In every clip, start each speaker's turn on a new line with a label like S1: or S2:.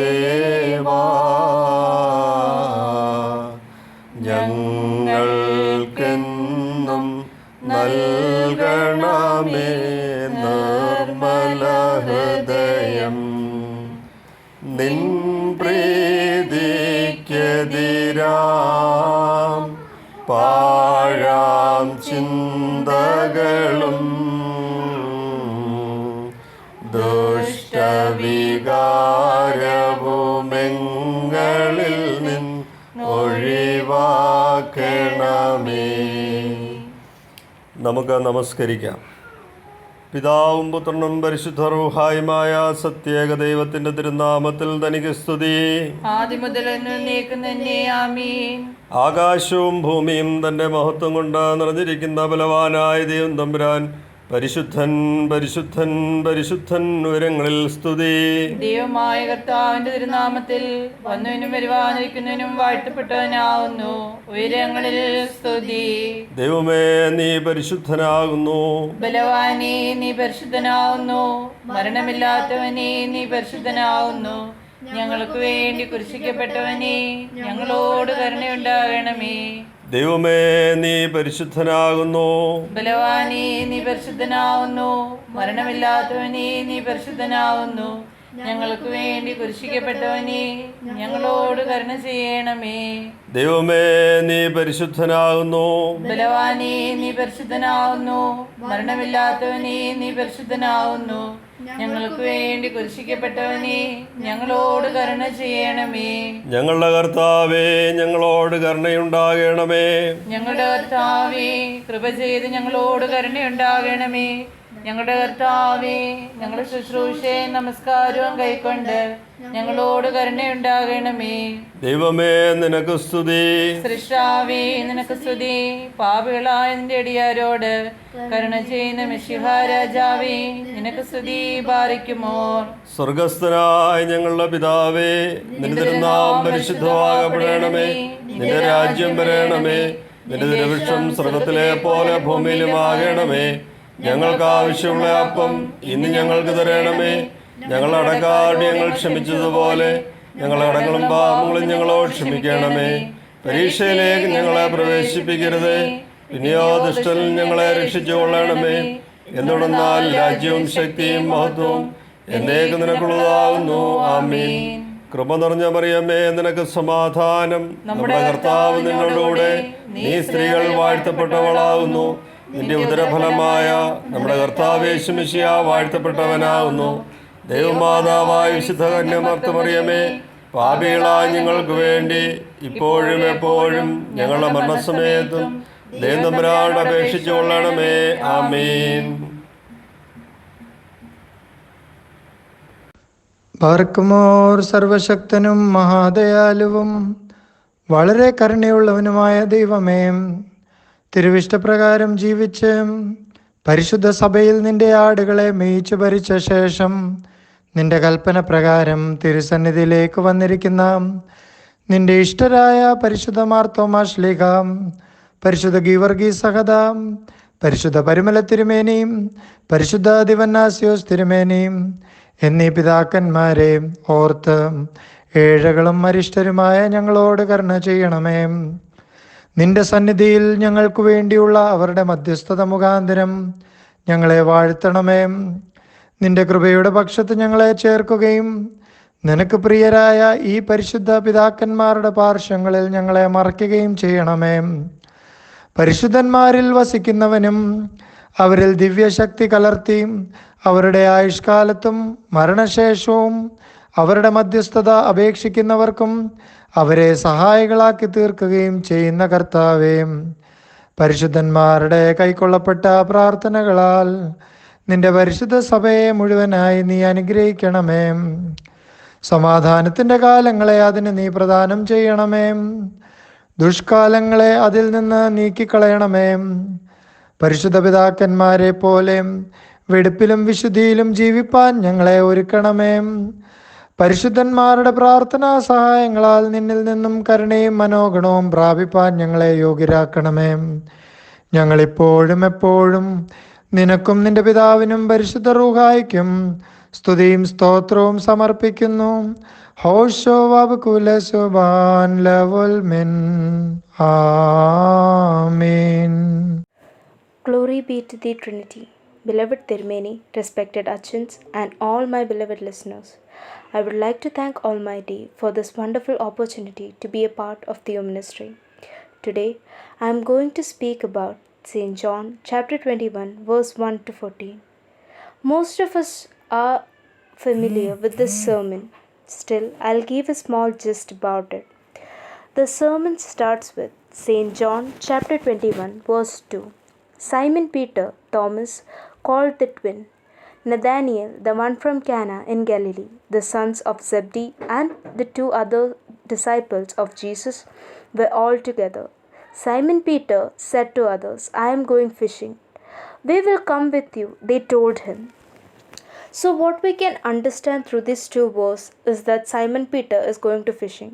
S1: ദേവാ, ഞങ്ങൾക്കെന്നും നൽകണമേ നിർമ്മല ഹൃദയം. നിൻ പ്രീതിക്കെതിരാം പാഴാം ചിന്തകളും ദുഷ്ടവികാരവുമെങ്ങളിൽ നിൻ ഒഴിവാക്കണമേ. നമുക്ക് നമസ്കരിക്കാം. പിതാവും പുത്രനും പരിശുദ്ധ റൂഹായുമായ സത്യേക ദൈവത്തിന്റെ തിരുനാമത്തിൽ തനിക്ക് സ്തുതി. ആകാശവും ഭൂമിയും തന്റെ മഹത്വം കൊണ്ട് നിറഞ്ഞിരിക്കുന്ന ബലവാനായ ദൈവം തമ്പുരാൻ പരിശുദ്ധൻ പരിശുദ്ധൻ പരിശുദ്ധൻ ഉയരങ്ങളിൽ സ്തുതി.
S2: ദൈവമായ കർത്താവിന്റെ തിരുനാമത്തിൽ വന്നവനും വരുവാനിരിക്കുന്നവനും വാഴ്ത്തപ്പെട്ടവനാകുന്നു. ഉയരങ്ങളിൽ സ്തുതി.
S1: ദൈവമേ, നീ പരിശുദ്ധനാകുന്നു.
S2: ബലവാനേ, നീ പരിശുദ്ധനാകുന്നു. മരണമില്ലാത്തവനേ, നീ പരിശുദ്ധനാകുന്നു. ഞങ്ങൾക്ക് വേണ്ടി കുരിശിക്കപ്പെട്ടവനേ, ഞങ്ങളോട് കരുണയുണ്ടാകണമേ.
S1: ദൈവമേ, നീ പരിശുദ്ധനാകുന്നു.
S2: ബലവാനേ, നീ പരിശുദ്ധനാകുന്നു. മരണമില്ലാത്തവനേ, നീ പരിശുദ്ധനാകുന്നു. ഞങ്ങൾക്ക് വേണ്ടി കുരിശിക്കപ്പെട്ടവനേ, ഞങ്ങളോട് കരുണ ചെയ്യണമേ.
S1: ദൈവമേ, നീ പരിശുദ്ധനാകുന്നു.
S2: ബലവാനേ, നീ പരിശുദ്ധനാകുന്നു. മരണമില്ലാത്തവനേ, നീ പരിശുദ്ധനാകുന്നു. ഞങ്ങൾക്ക് വേണ്ടി കുരിശിക്കപ്പെട്ടവനേ, ഞങ്ങളോട് കരുണ ചെയ്യണമേ.
S1: ഞങ്ങളുടെ കർത്താവേ, ഞങ്ങളോട് കരുണയുണ്ടാകണമേ.
S2: ഞങ്ങളുടെ കർത്താവേ, കൃപ ചെയ്ത് ഞങ്ങളോട് കരുണയുണ്ടാകണമേ. ഞങ്ങളുടെ കർത്താവേ, ഞങ്ങളുടെ ശുശ്രൂഷയെ നമസ്കാരവും കൈക്കൊണ്ട് ഞങ്ങളോട് കരുണയുണ്ടാകണമേ.
S1: ദൈവമേ, നിനക്ക് സ്തുതി.
S2: സൃഷ്ടാവേ, നിനക്ക് സ്തുതി. പാപികളായ നിന്റെ അടിയാരോട് കരുണ ചെയ്യുന്ന മിശിഹാ രാജാവേ, നിനക്ക് സ്തുതി. ബാരിക്കുമോ.
S1: സ്വർഗസ്ഥനായ ഞങ്ങളുടെ പിതാവേ, നിന്റെ തിരുനാമം പരിശുദ്ധമാകപ്പെടണമേ. നിന്റെ രാജ്യം വരണമേ. നിന്റെ തിരുവിഷ്ടം സ്വർഗത്തിലെ പോലെ ഭൂമിയിലുമാകണമേ. ഞങ്ങൾക്ക് ആവശ്യമുള്ള അപ്പം ഇന്ന് ഞങ്ങൾക്ക് തരണമേ. ഞങ്ങളുടെ അടക്കാരുടെ ഞങ്ങൾ ക്ഷമിച്ചതുപോലെ ഞങ്ങളുടെ അടങ്ങളും പാപങ്ങളും ഞങ്ങളോട് ക്ഷമിക്കണമേ. പരീക്ഷയിലേക്ക് ഞങ്ങളെ പ്രവേശിപ്പിക്കരുത്, പിന്നെയോ ദുഷ്ടനിൽ ഞങ്ങളെ രക്ഷിച്ചുകൊള്ളണമേ. എന്തുകൊണ്ടെന്നാൽ രാജ്യവും ശക്തിയും മഹത്വവും എന്നേക്ക് നിനക്കുള്ളതാകുന്നു. ആമീൻ. കൃപ നിറഞ്ഞ മറിയമേ, നിനക്ക് സമാധാനം. നമ്മുടെ കർത്താവ് നിന്നോടുകൂടെ, നീ സ്ത്രീകൾ വാഴ്ത്തപ്പെട്ടവളാകുന്നു. നിന്റെ ഉദരഫലമായ നമ്മുടെ കർത്താവ് യേശു മിശിഹാ വാഴ്ത്തപ്പെട്ടവനാകുന്നു. ദൈവമാതാവായ വിശുദ്ധ കന്യമർത്തമറിയമേ, പാപികളായ ഞങ്ങൾക്ക് വേണ്ടി ഇപ്പോഴും എപ്പോഴും ഞങ്ങളുടെ മരണസമയത്തും ദൈവം തമ്പുരാനോട് അപേക്ഷിച്ചു കൊള്ളണമേ. ആമീൻ.
S3: ബാർക്കുമോർ സർവശക്തനും മഹാദയാലുവും വളരെ കരുണയുള്ളവനുമായ ദൈവമേ, തിരുവിഷ്ടപ്രകാരം ജീവിച്ച് പരിശുദ്ധ സഭയിൽ നിന്റെ ആടുകളെ മേയിച്ചു ഭരിച്ച ശേഷം നിന്റെ കൽപ്പന പ്രകാരം തിരുസന്നിധിയിലേക്ക് വന്നിരിക്കുന്ന നിന്റെ ഇഷ്ടരായ പരിശുദ്ധ മാർ തോമാ ശ്ലീഹ, പരിശുദ്ധ ഗീവർഗീസ് സഹദ, പരിശുദ്ധ പരിമല തിരുമേനിയും പരിശുദ്ധ ദിവന്നാസ്യോസ് തിരുമേനിയും എന്നീ പിതാക്കന്മാരെ ഓർത്ത് ഏഴകളും അരിഷ്ടരുമായ ഞങ്ങളോട് കരുണ ചെയ്യണമേ. നിന്റെ സന്നിധിയിൽ ഞങ്ങൾക്ക് വേണ്ടിയുള്ള അവരുടെ മധ്യസ്ഥത മുഖാന്തരം ഞങ്ങളെ വാഴ്ത്തണമേ. നിന്റെ കൃപയുടെ പക്ഷത്ത് ഞങ്ങളെ ചേർക്കുകയും നിനക്ക് പ്രിയരായ ഈ പരിശുദ്ധ പിതാക്കന്മാരുടെ പാർശ്വങ്ങളിൽ ഞങ്ങളെ മറയ്ക്കുകയും ചെയ്യണമേ. പരിശുദ്ധന്മാരിൽ വസിക്കുന്നവനും അവരിൽ ദിവ്യശക്തി കലർത്തി അവരുടെ ആയുഷ്കാലത്തും മരണശേഷവും അവരുടെ മധ്യസ്ഥത അപേക്ഷിക്കുന്നവർക്കും അവരെ സഹായികളാക്കി തീർക്കുകയും ചെയ്യുന്ന കർത്താവേ, പരിശുദ്ധന്മാരുടെ കൈക്കൊള്ളപ്പെട്ട പ്രാർത്ഥനകളാൽ നിന്റെ പരിശുദ്ധ സഭയെ മുഴുവനായി നീ അനുഗ്രഹിക്കണമേ. സമാധാനത്തിൻ്റെ കാലങ്ങളെ അതിന് നീ പ്രദാനം ചെയ്യണമേ. ദുഷ്കാലങ്ങളെ അതിൽ നിന്ന് നീക്കിക്കളയണമേ. പരിശുദ്ധ പിതാക്കന്മാരെ പോലെ വെടിപ്പിലും വിശുദ്ധിയിലും ജീവിപ്പാൻ ഞങ്ങളെ ഒരുക്കണമേ. പരിശുദ്ധന്മാരുടെ പ്രാർത്ഥനാ സഹായങ്ങളാൽ നിന്നിൽ നിന്നും കരുണയും മനോഗണവും പ്രാപിപ്പാൻ ഞങ്ങളെ യോഗ്യരാക്കണമേ. ഞങ്ങളിപ്പോഴും എപ്പോഴും നിനക്കും നിന്റെ പിതാവിനും പരിശുദ്ധ റൂഹായ്ക്കും സ്തുതിയും സ്തോത്രവും സമർപ്പിക്കുന്നു. ഹോഷോ വബകുല സുബാൻ ലവൽ മിൻ. ആമേൻ.
S4: Glory be to the Trinity. Beloved Tirmeni, respected Achins, and all my beloved listeners, I would like to thank Almighty for this wonderful opportunity to be a part of the ministry. Today, I am going to speak about St. John chapter 21, verse 1 to 14. Most of us are familiar with this sermon. Still, I'll give a small gist about it. The sermon starts with St. John chapter 21, verse 2. Simon Peter, Thomas, called the twin, Nathanael, the one from Cana in Galilee, the sons of Zebedee, and the two other disciples of Jesus were all together. Simon Peter said to others, I am going fishing. We will come with you, they told him. So, what we can understand through these two verses is that Simon Peter is going to fishing.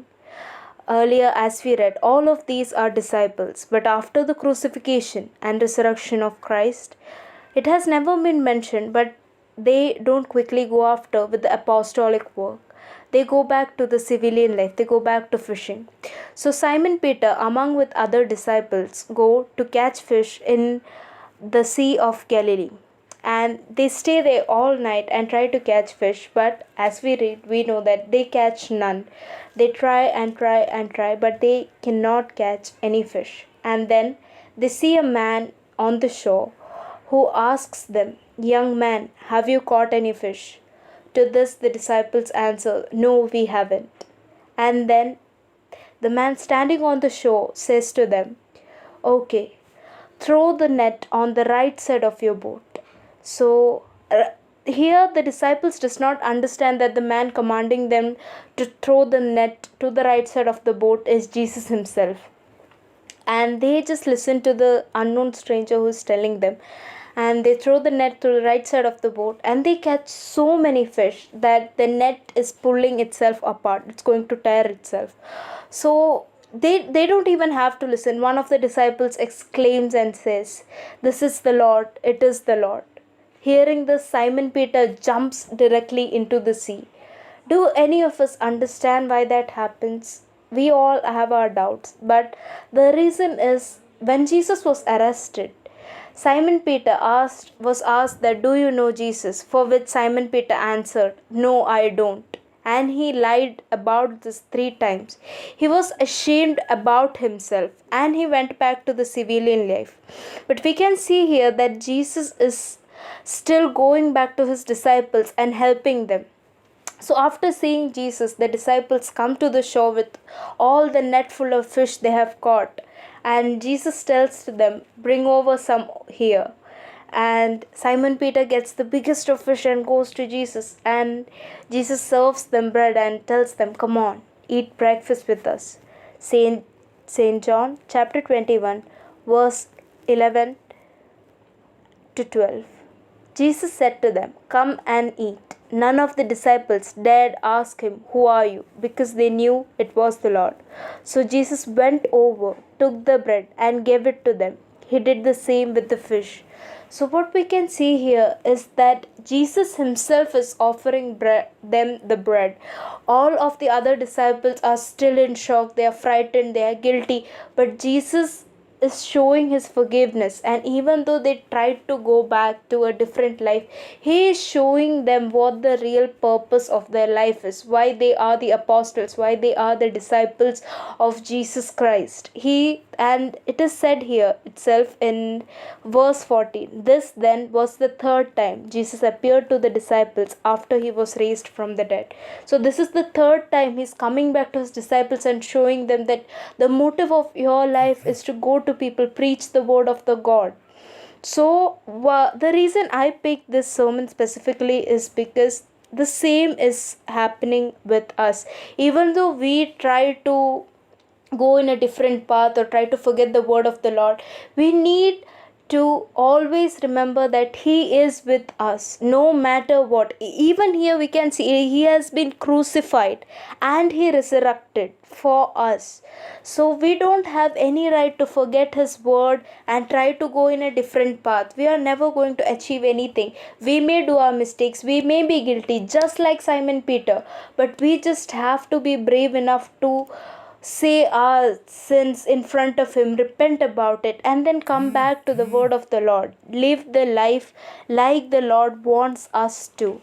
S4: Earlier, as we read, all of these are disciples, but after the crucifixion and resurrection of Christ, it has never been mentioned, but they don't quickly go after with the apostolic work. They go back to the civilian life, they go back to fishing. So, Simon Peter, among with other disciples, go to catch fish in the Sea of Galilee. And they stay there all night and try to catch fish, but as we read, we know that they catch none. They try and try and try, but they cannot catch any fish. And then they see a man on the shore who asks them, Young man, have you caught any fish? To this the disciples answer, No, we haven't. And then the man standing on the shore says to them, Okay, throw the net on the right side of your boat. So here the disciples does not understand that the man commanding them to throw the net to the right side of the boat is Jesus himself. And they just listen to the unknown stranger who is telling them. And they throw the net to the right side of the boat and they catch so many fish that the net is pulling itself apart. It's going to tear itself. So they don't even have to listen. One of the disciples exclaims and says, This is the Lord, it is the Lord. Hearing this, Simon Peter jumps directly into the sea. Do any of us understand why that happens? We all have our doubts, but the reason is when Jesus was arrested, Simon Peter was asked that, Do you know Jesus? For which Simon Peter answered, No, I don't. And he lied about this 3 times. He was ashamed about himself and he went back to the civilian life. But we can see here that Jesus is still going back to his disciples and helping them. So after seeing Jesus, the disciples come to the shore with all the net full of fish they have caught. And Jesus tells to them, Bring over some here. And Simon Peter gets the biggest of fish and goes to Jesus. And Jesus serves them bread and tells them, Come on, eat breakfast with us. St. John chapter 21, verse 11 to 12. Jesus said to them, Come and eat. None of the disciples dared ask him, Who are you? Because they knew it was the Lord. So Jesus went over, took the bread, and gave it to them. He did the same with the fish. So what we can see here is that Jesus himself is offering them the bread. All of the other disciples are still in shock. They are frightened. They are guilty. But Jesus is showing his forgiveness, and even though they tried to go back to a different life, he is showing them what the real purpose of their life is, why they are the apostles, why they are the disciples of Jesus Christ. And it is said here itself in verse 14, This then was the 3rd time Jesus appeared to the disciples after he was raised from the dead. So this is the 3rd time he's coming back to his disciples and showing them that the motive of your life is to go to people, preach the word of the God. So the reason I picked this sermon specifically is because the same is happening with us. Even though we try to go in a different path or try to forget the word of the Lord, we need to always remember that He is with us no matter what. Even here we can see He has been crucified and He resurrected for us. So we don't have any right to forget His word and try to go in a different path. We are never going to achieve anything. We may do our mistakes, we may be guilty just like Simon Peter, but we just have to be brave enough to say our sins in front of Him, repent about it, and then come back to the word of the Lord. Live the life like the Lord wants us to.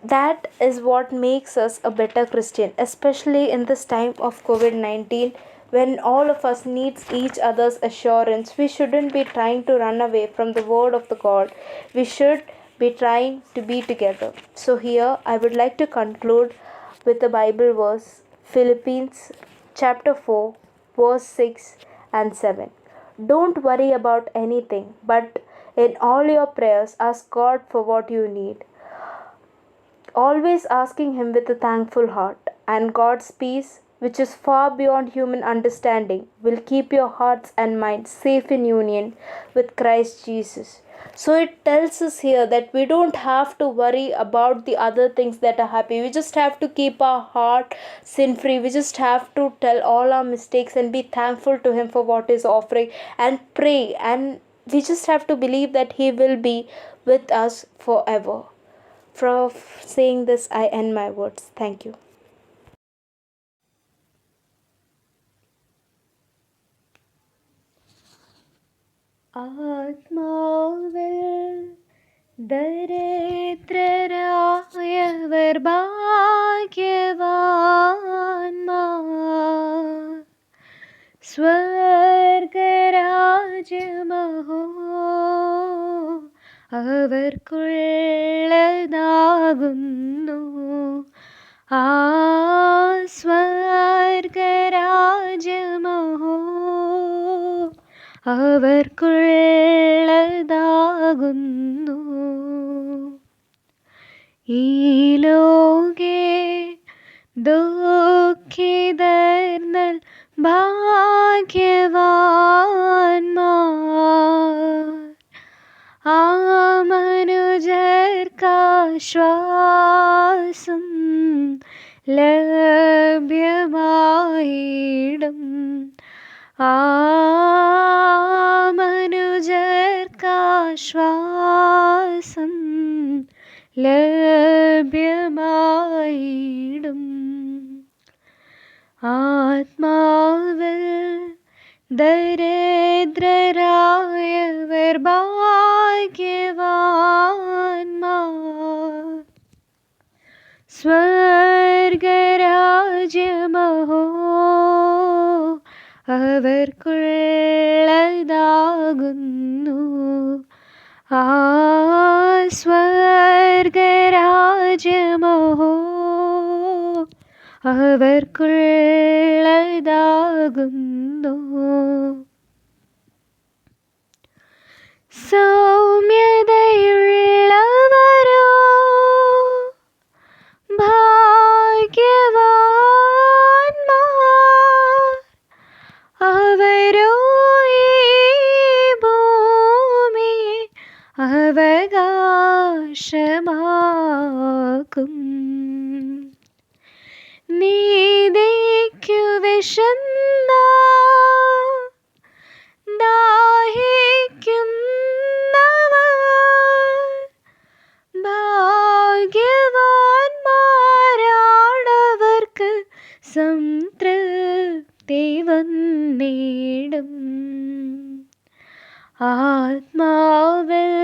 S4: That is what makes us a better Christian, especially in this time of COVID-19 when all of us needs each other's assurance. We shouldn't be trying to run away from the word of the God. We should be trying to be together. So here I would like to conclude with the Bible verse, Philippians chapter 4 verse 6 and 7. Don't worry about anything, but in all your prayers ask God for what you need, always asking Him with a thankful heart, and God's peace, which is far beyond human understanding, will keep your hearts and minds safe in union with Christ Jesus. So it tells us here that we don't have to worry about the other things that are happy. We just have to keep our heart sin free. We just have to tell all our mistakes and be thankful to Him for what He's offering and pray. And we just have to believe that He will be with us forever. For saying this, I end my words. Thank you.
S5: ആത്മാവിൽ ദരിദ്രരായവർ ഭാഗ്യവാന്മാർ, സ്വർഗരാജ്യമഹോ അവർക്കുള്ളതാകുന്നു. ആ സ്വർഗരാജ്യമഹോ അവർക്കുള്ളതാകുന്നു. ഈ ലോകേ ദുഃഖിതർന്നൽ ഭാഗ്യവാന്മാർ, ആ മനുജർക്കാശ്വാസം ലഭ്യമായിടും. ആ മനുജർക്കാശ്വാസം ലഭ്യമായിടും. ആത്മാവിൽ ദരിദ്രരായവർ ഭാഗ്യവാന്മാർ, സ്വർഗരാജ്യമഹോ അവർക്കുള്ളതാകുന്നു. ആ സ്വർഗരാജ്യമഹോ അവർക്കുള്ളതാകുന്നു. സൗമ്യതയുള്ളവരോ ഭാഗ്യവാന്മാർ, അവരോ ഈ ഭൂമിയെ അവകാശമാക്കും. നീതിക്കു വിശന്ന ദാഹിക്കുന്നവർ ഭാഗ്യവാന്മാരാണവർക്ക് സംതൃപ്തി വന്നിടും. ആത്മാവിൽ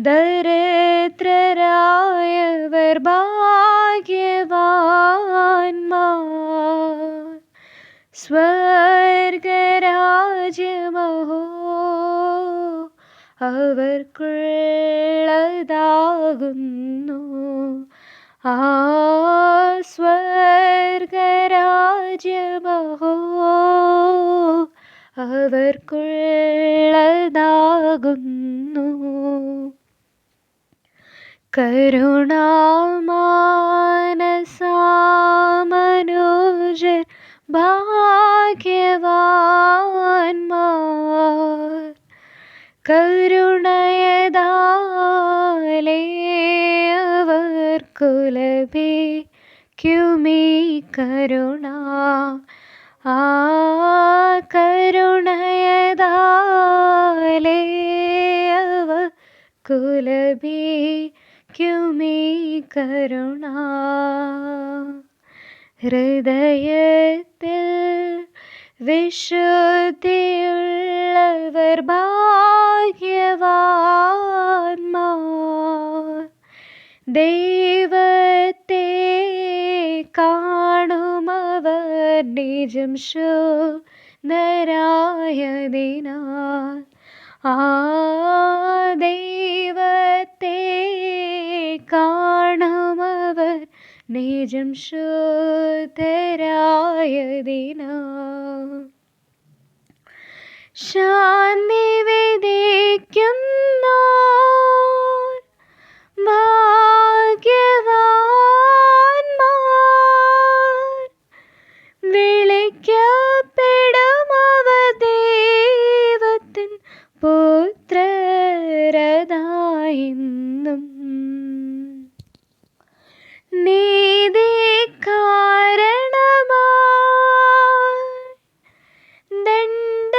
S5: ദരിദ്രരായവർ ഭാഗ്യവാന്മാർ, സ്വർഗരാജ്യമഹോ അവർക്കുള്ളതാകുന്നു. ആ സ്വർഗരാജ്യമഹോ അവർക്കുള്ളതാകുന്നു. കരുണാമാനസാമനുജർ ഭാഗ്യവാന്മാർ, കരുണ ആ കരുണയതാലേ കുലഭിക്കുമീ കരുണ ഹൃദയത്തിൽ വിശുദ്ധിയുള്ളവർ ഭാഗ്യവാന്മാർ ദൈവത്തെ കാണുമവർ നിജം ശുദ്ധരായതിനാൽ ആ ദൈവത്തെ കാണുമവർ നിജം ശുദ്ധരായതിനാൽ ശാന്തി വിധിക്കുന്നോർ ഭാഗ്യവാന്മാർ വിളിക്കപ്പെടുമവർ ദൈവത്തിൻ പുത്രരതായെന്നും നീതി കാരണമായി ദണ്ഡനമേറ്റോർ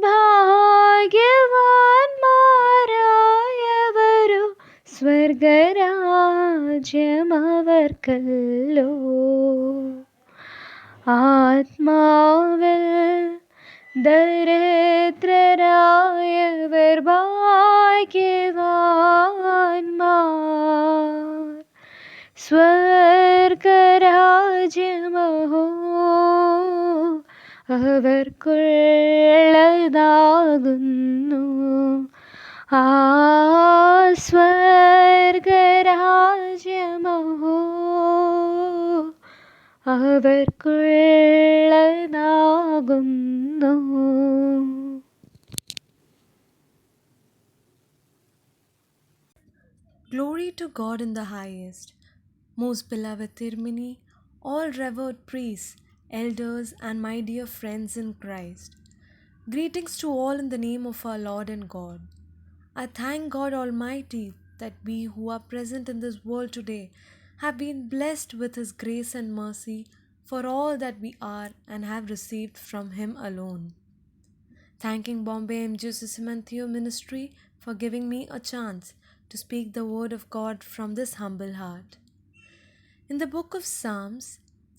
S5: ഭാഗ്യവാന്മാരായവരോ സ്വർഗരാജ്യമവർക്കല്ലോ ആത്മാവിൽ ദരിദ്രരായവർ ഭാഗ്യവാന്മാർ സ്വർഗരാജ്യമഹോ അവർക്കുള്ളതാകുന്നു ആ സ്വർഗരാജ്യമഹോ അവർക്കുള്ളതാകുന്നു.
S6: Glory to God in the highest, most beloved Tirmini, all revered priests, elders, and my dear friends in Christ. Greetings to all in the name of our Lord and God. I thank God Almighty that we who are present in this world today have been blessed with His grace and mercy for all that we are and have received from Him alone. Thanking Bombay MG Simantheo Ministry for giving me a chance to speak the word of God from this humble heart. In the book of Psalms,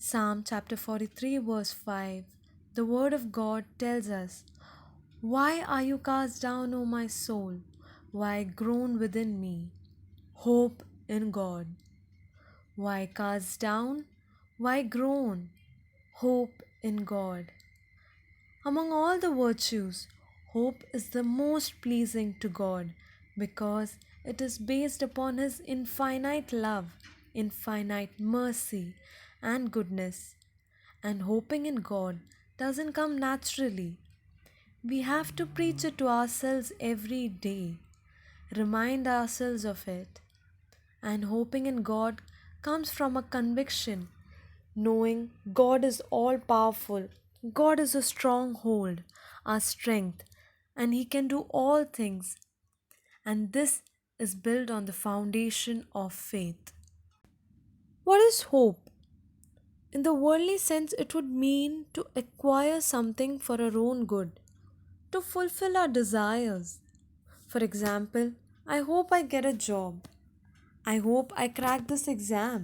S6: Psalm chapter 43 verse 5, the word of God tells us, "Why are you cast down, O my soul? Why groan within me? Hope in God." Why cast down? Why groan? Hope in God. Among all the virtues, hope is the most pleasing to God because it is based upon His infinite love, infinite mercy, and goodness. And hoping in God doesn't come naturally. We have to preach it to ourselves every day, remind ourselves of it. And hoping in God comes from a conviction, knowing God is all powerful, God is a stronghold, our strength, and He can do all things. And this is built on the foundation of faith. What is hope? In the worldly sense, it would mean to acquire something for our own good, to fulfill our desires. For example, I hope I get a job. I hope I crack this exam.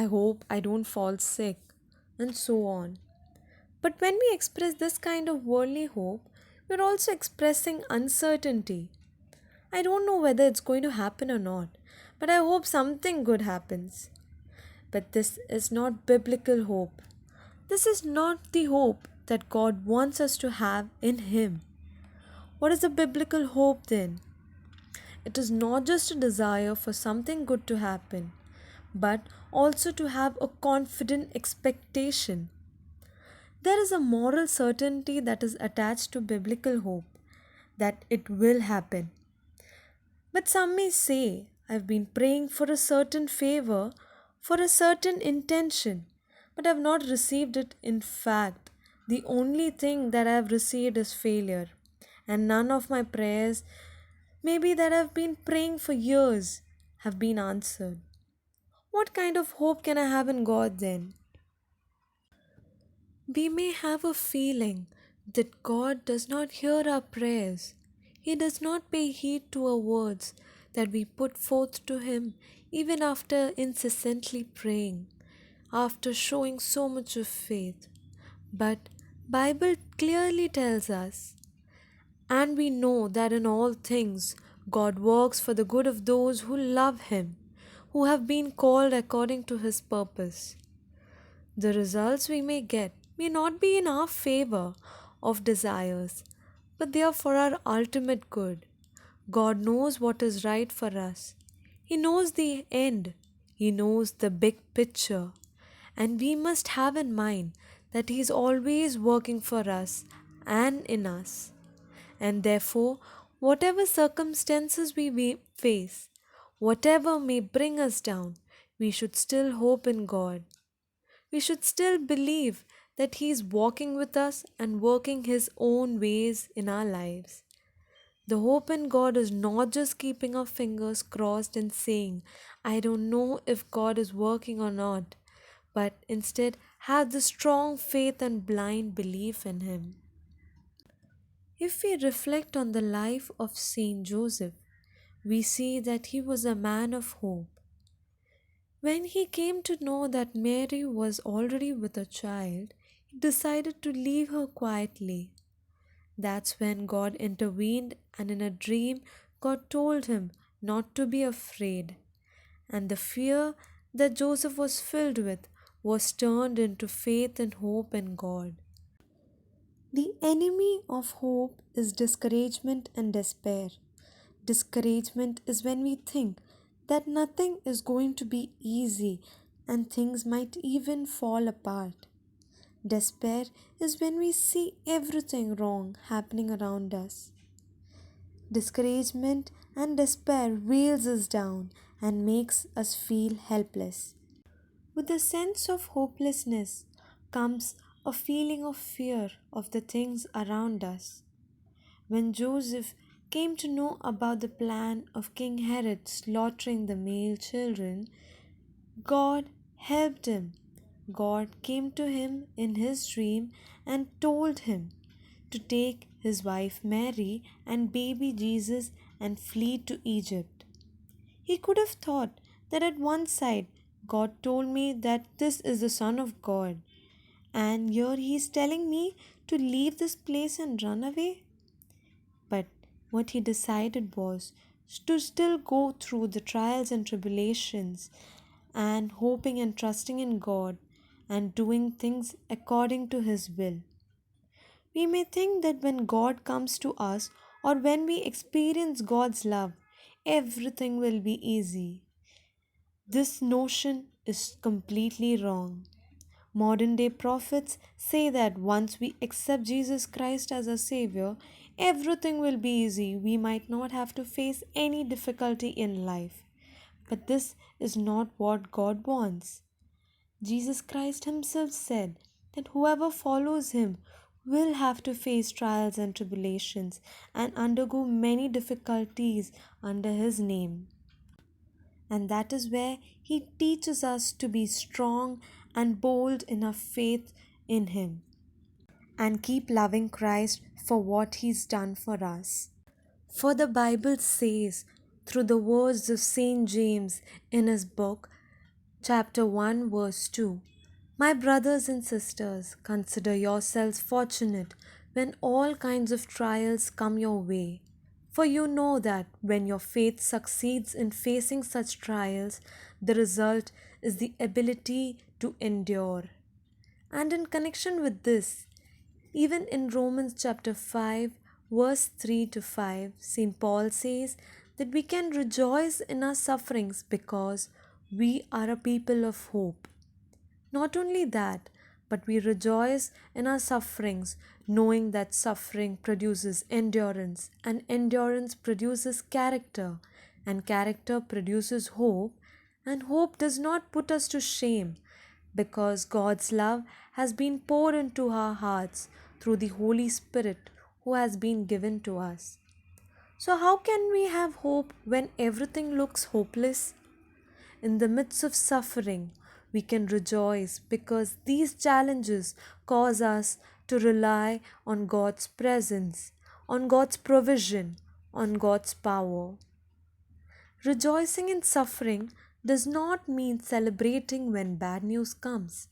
S6: I hope I don't fall sick, and so on. But when we express this kind of worldly hope, we're also expressing uncertainty. I don't know whether it's going to happen or not, but I hope something good happens. But this is not biblical hope. This is not the hope that God wants us to have in Him. What is a biblical hope then? It is not just a desire for something good to happen, but also to have a confident expectation. There is a moral certainty that is attached to biblical hope, that it will happen. But some may say, I've been praying for a certain favor, for a certain intention, but I've not received it. In fact, the only thing that I've received is failure, and none of my prayers maybe that I've been praying for years, have been answered. What kind of hope can I have in God then? We may have a feeling that God does not hear our prayers. He does not pay heed to our words that we put forth to Him even after incessantly praying, after showing so much of faith. But Bible clearly tells us, and we know that in all things God works for the good of those who love Him, who have been called according to His purpose. The results we may get may not be in our favor of desires, but they are for our ultimate good. God knows what is right for us. He knows the end. He knows the big picture. And we must have in mind that He is always working for us and in us. And therefore, whatever circumstances we face, whatever may bring us down, we should still hope in God. We should still believe that He is walking with us and working His own ways in our lives. The hope in God is not just keeping our fingers crossed and saying, I don't know if God is working or not, but instead have the strong faith and blind belief in Him. If we reflect on the life of Saint Joseph, we see that he was a man of hope. When he came to know that Mary was already with a child, he decided to leave her quietly. That's when God intervened, and in a dream, God told him not to be afraid. And the fear that Joseph was filled with was turned into faith and hope in God. The enemy of hope is discouragement and despair. Discouragement is when we think that nothing is going to be easy and things might even fall apart. Despair is when we see everything wrong happening around us. Discouragement and despair weighs us down and makes us feel helpless. With a sense of hopelessness comes a feeling of fear of the things around us. When Joseph came to know about the plan of King Herod slaughtering the male children, God helped him. God came to him in his dream and told him to take his wife Mary and baby Jesus and flee to Egypt. He could have thought that at one side God told me that this is the Son of God, and here he is telling me to leave this place and run away. But what he decided was to still go through the trials and tribulations and hoping and trusting in God and doing things according to His will. We may think that when God comes to us or when we experience God's love, everything will be easy. This notion is completely wrong. Modern day prophets say that once we accept Jesus Christ as our Savior, everything will be easy. We might not have to face any difficulty in life. But this is not what God wants. Jesus Christ Himself said that whoever follows Him will have to face trials and tribulations and undergo many difficulties under His name. And that is where He teaches us to be strong and bold in our faith in Him and keep loving Christ for what He's done for us. For the Bible says, through the words of Saint James in his book, chapter 1, verse 2, My brothers and sisters, consider yourselves fortunate when all kinds of trials come your way. For you know that when your faith succeeds in facing such trials, the result is the ability to endure. And in connection with this, even in Romans chapter 5, verse 3 to 5, St. Paul says that we can rejoice in our sufferings because we are a people of hope. Not only that, but we rejoice in our sufferings, knowing that suffering produces endurance, and endurance produces character, and character produces hope, and hope does not put us to shame, because God's love has been poured into our hearts through the Holy Spirit who has been given to us. So, how can we have hope when everything looks hopeless? In the midst of suffering, we can rejoice because these challenges cause us to rely on God's presence, on God's provision, on God's power. Rejoicing in suffering does not mean celebrating when bad news comes,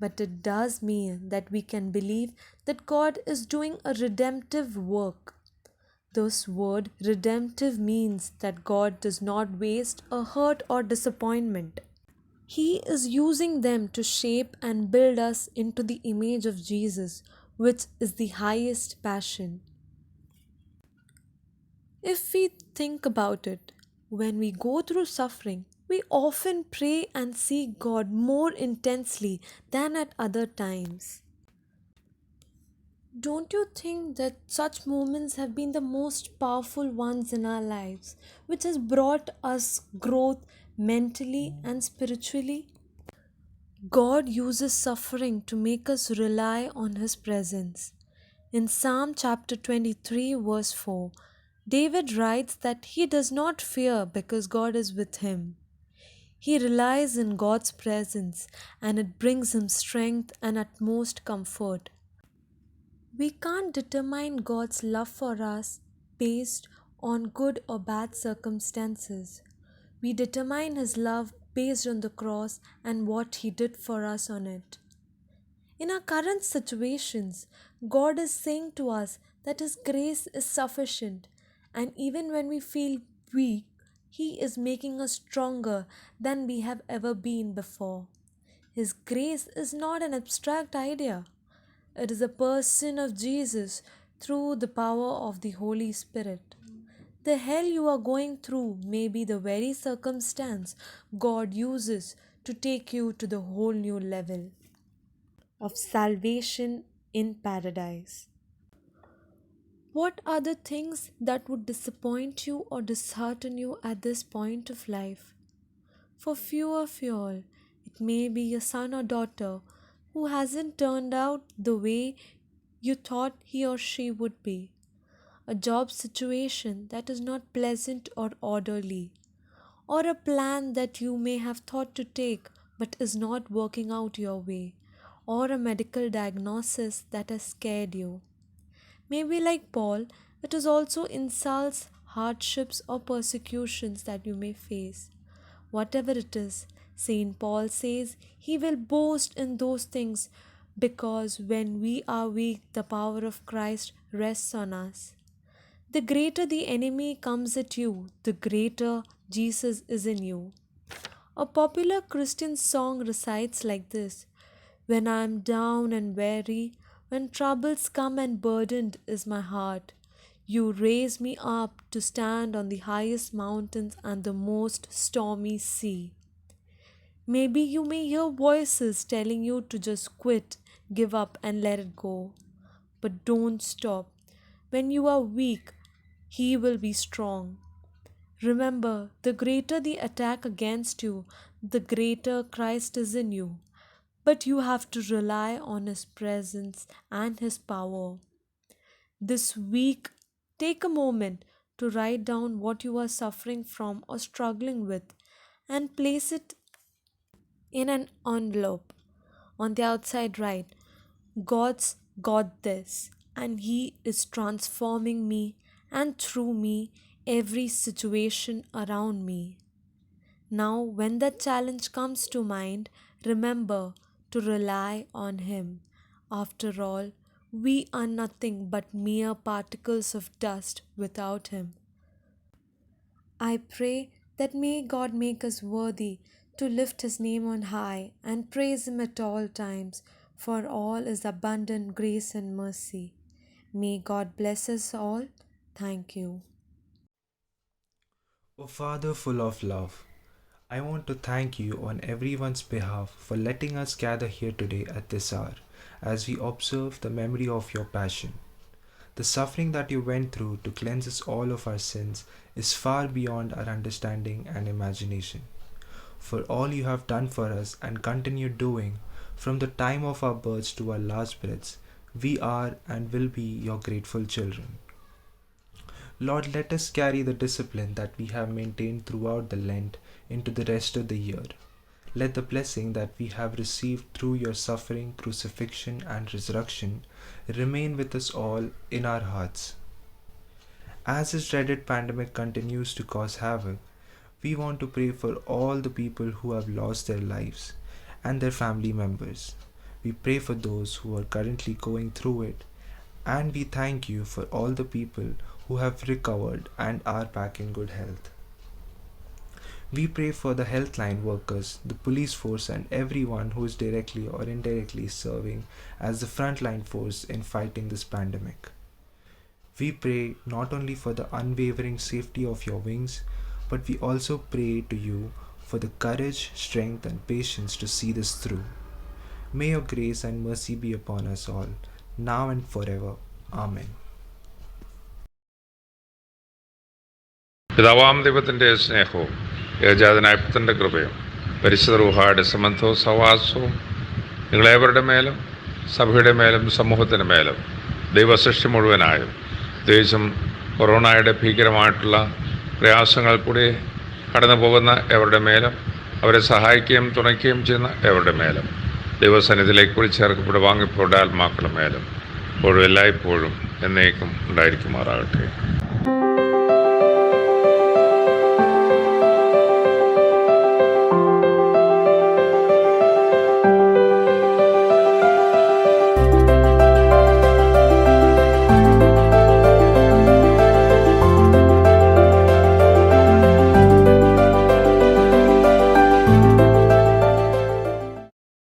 S6: but it does mean that we can believe that God is doing a redemptive work. This word redemptive means that God does not waste a hurt or disappointment. He is using them to shape and build us into the image of Jesus, which is the highest passion. If we think about it, when we go through suffering, we often pray and seek God more intensely than at other times. Don't you think that such moments have been the most powerful ones in our lives, which has brought us growth mentally and spiritually? God uses suffering to make us rely on His presence. In Psalm chapter 23, verse 4, David writes that he does not fear because God is with him. He relies in God's presence and it brings him strength and utmost comfort. We can't determine God's love for us based on good or bad circumstances. We determine His love based on the cross and what He did for us on it. In our current situations, God is saying to us that His grace is sufficient, and even when we feel weak, He is making us stronger than we have ever been before. His grace is not an abstract idea. It is a person of Jesus through the power of the Holy Spirit. The hell you are going through may be the very circumstance God uses to take you to the whole new level of salvation in paradise. What are the things that would disappoint you or dishearten you at this point of life? For few of you all, it may be a son or daughter who hasn't turned out the way you thought he or she would be, a job situation that is not pleasant or orderly, or a plan that you may have thought to take but is not working out your way, or a medical diagnosis that has scared you. Maybe, like Paul, it is also insults, hardships, or persecutions that you may face. Whatever it is, St. Paul says he will boast in those things because when we are weak, the power of Christ rests on us. The greater the enemy comes at you, the greater Jesus is in you. A popular Christian song recites like this: When I am down and weary, when troubles come and burdened is my heart, you raise me up to stand on the highest mountains and the most stormy sea. Maybe you may hear voices telling you to just quit, give up, and let it go. But don't stop. When you are weak, He will be strong. Remember, the greater the attack against you, the greater Christ is in you. But you have to rely on His presence and His power. This week, take a moment to write down what you are suffering from or struggling with and place it in an envelope. On the outside, write, God's got this, and He is transforming me and through me every situation around me. Now, when that challenge comes to mind, remember to rely on Him. After all, we are nothing but mere particles of dust without Him. I pray that may God make us worthy to lift His name on high and praise Him at all times, for all is abundant grace and mercy. May God bless us all. Thank you.
S7: O Father full of love, I want to thank you on everyone's behalf for letting us gather here today at this hour as we observe the memory of your passion. The suffering that you went through to cleanse us all of our sins is far beyond our understanding and imagination. For all you have done for us and continue doing from the time of our births to our last breaths, we are and will be your grateful children. Lord, let us carry the discipline that we have maintained throughout the Lent into the rest of the year. Let the blessing that we have received through your suffering, crucifixion, and resurrection remain with us all in our hearts. As this dreaded pandemic continues to cause havoc, we want to pray for all the people who have lost their lives and their family members. We pray for those who are currently going through it, and we thank you for all the people who have recovered and are back in good health. We pray for the healthline workers, the police force, and everyone who is directly or indirectly serving as the frontline force in fighting this pandemic. We pray not only for the unwavering safety of your wings, but we also pray to you for the courage, strength, and patience to see this through. May your grace and mercy be upon us all, now and forever. Amen.
S8: പിതാവാം ദൈവത്തിൻ്റെ സ്നേഹവും ഏകജാതനായ പുത്രൻ്റെ കൃപയും പരിശുദ്ധ റൂഹായുടെ സംബന്ധവും സഹവാസവും നിങ്ങളേവരുടെ മേലും സഭയുടെ മേലും സമൂഹത്തിൻ്റെ മേലും ദൈവസൃഷ്ടി മുഴുവനായും പ്രത്യേകിച്ചും കൊറോണയുടെ ഭീകരമായിട്ടുള്ള പ്രയാസങ്ങൾ കൂടി കടന്നു പോകുന്ന എവരുടെ മേലും അവരെ സഹായിക്കുകയും തുണയ്ക്കുകയും ചെയ്യുന്ന എവരുടെ മേലും ദൈവസന്നിധിയിലേക്ക് കൂടി ചേർക്കപ്പെട്ട് വാങ്ങിപ്പോടെ ആത്മാക്കളുടെ മേലും ഇപ്പോഴും എല്ലായ്പ്പോഴും എന്നേക്കും ഉണ്ടായിരിക്കുമാറാകട്ടെ.